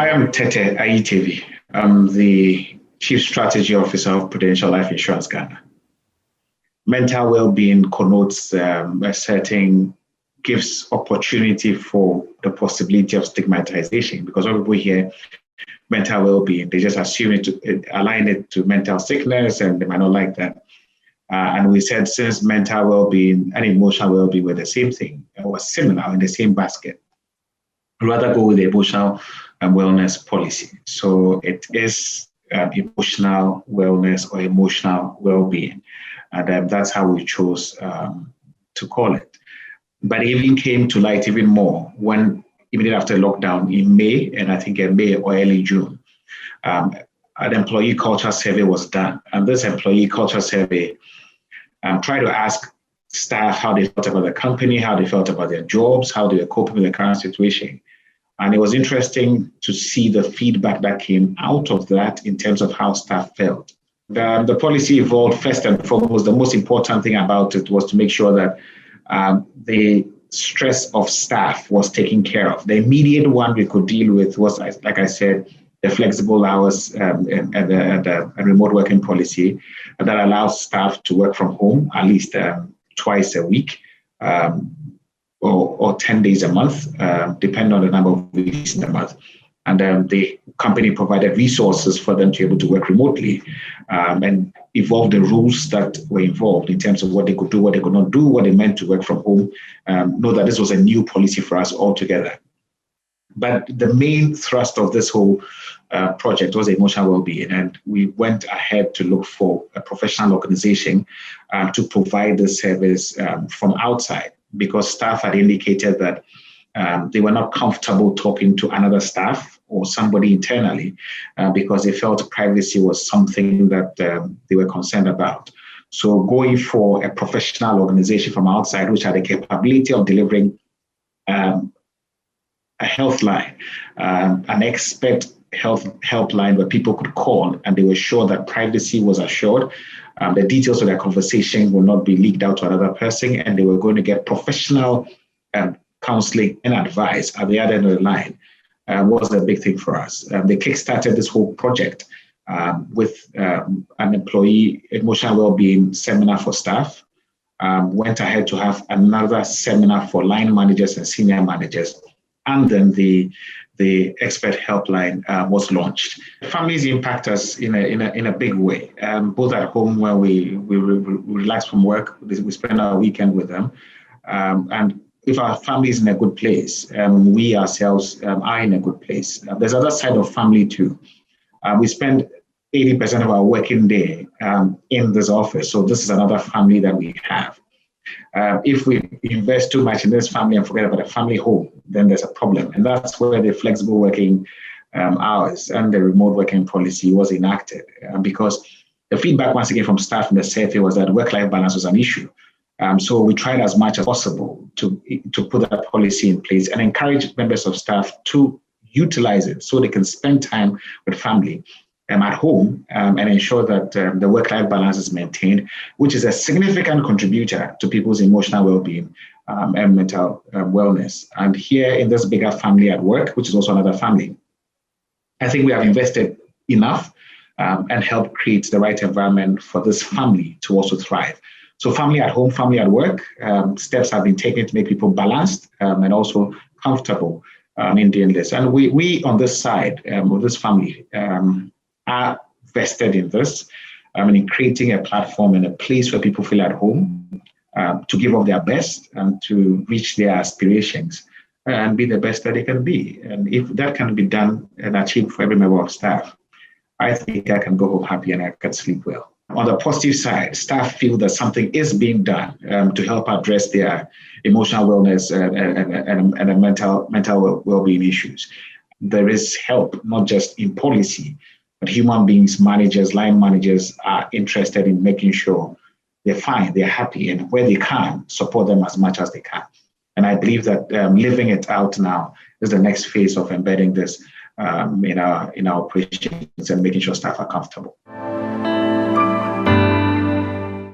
am Tetteh Ayitevie. I'm the Chief Strategy Officer of Prudential Life Insurance Ghana. Mental well-being connotes gives opportunity for the possibility of stigmatization, because when people hear mental well-being, they just assume align it to mental sickness, and they might not like that. And we said, since mental well-being and emotional well-being were the same thing, or similar in the same basket, rather go with the emotional wellness policy. So it is emotional wellness or emotional well-being. And that's how we chose to call it. But it even came to light even more when, immediately after lockdown in May, and I think in May or early June, an employee culture survey was done. And this employee culture survey tried to ask staff how they felt about the company, how they felt about their jobs, how they were coping with the current situation. And it was interesting to see the feedback that came out of that in terms of how staff felt. The policy evolved. First and foremost, the most important thing about it was to make sure that the stress of staff was taken care of. The immediate one we could deal with was, like I said, the flexible hours and the remote working policy that allows staff to work from home at least twice a week. Or 10 days a month, depending on the number of weeks in a month. And the company provided resources for them to be able to work remotely and evolve the rules that were involved in terms of what they could do, what they could not do, what it meant to work from home. Know that this was a new policy for us altogether. But the main thrust of this whole project was emotional well-being. And we went ahead to look for a professional organization to provide this service from outside, because staff had indicated that they were not comfortable talking to another staff or somebody internally because they felt privacy was something that they were concerned about. So going for a professional organization from outside, which had the capability of delivering a health line, an expert health helpline where people could call and they were sure that privacy was assured. The details of their conversation will not be leaked out to another person, and they were going to get professional counseling and advice at the other end of the line was a big thing for us. They kickstarted this whole project with an employee emotional well-being seminar for staff, went ahead to have another seminar for line managers and senior managers, and then the expert helpline was launched. Families impact us in a big way, both at home where we relax from work, we spend our weekend with them, and if our family is in a good place, we ourselves are in a good place. There's another side of family too. We spend 80% of our working day in this office, so this is another family that we have. If we invest too much in this family and forget about the family home, then there's a problem. And that's where the flexible working hours and the remote working policy was enacted, because the feedback, once again, from staff in the survey was that work-life balance was an issue. So we tried as much as possible to put that policy in place and encourage members of staff to utilize it so they can spend time with family at home and ensure that the work-life balance is maintained, which is a significant contributor to people's emotional well-being and mental wellness. And here in this bigger family at work, which is also another family, I think we have invested enough and helped create the right environment for this family to also thrive. So family at home, family at work, steps have been taken to make people balanced and also comfortable in doing this. And we on this side, with this family, are vested in this, in creating a platform and a place where people feel at home to give of their best and to reach their aspirations and be the best that they can be. And if that can be done and achieved for every member of staff, I think I can go home happy and I can sleep well. On the positive side, staff feel that something is being done to help address their emotional wellness and mental well-being issues. There is help, not just in policy, but human beings, managers, line managers are interested in making sure they're fine, they're happy, and where they can, support them as much as they can. And I believe that living it out now is the next phase of embedding this in our operations and making sure staff are comfortable.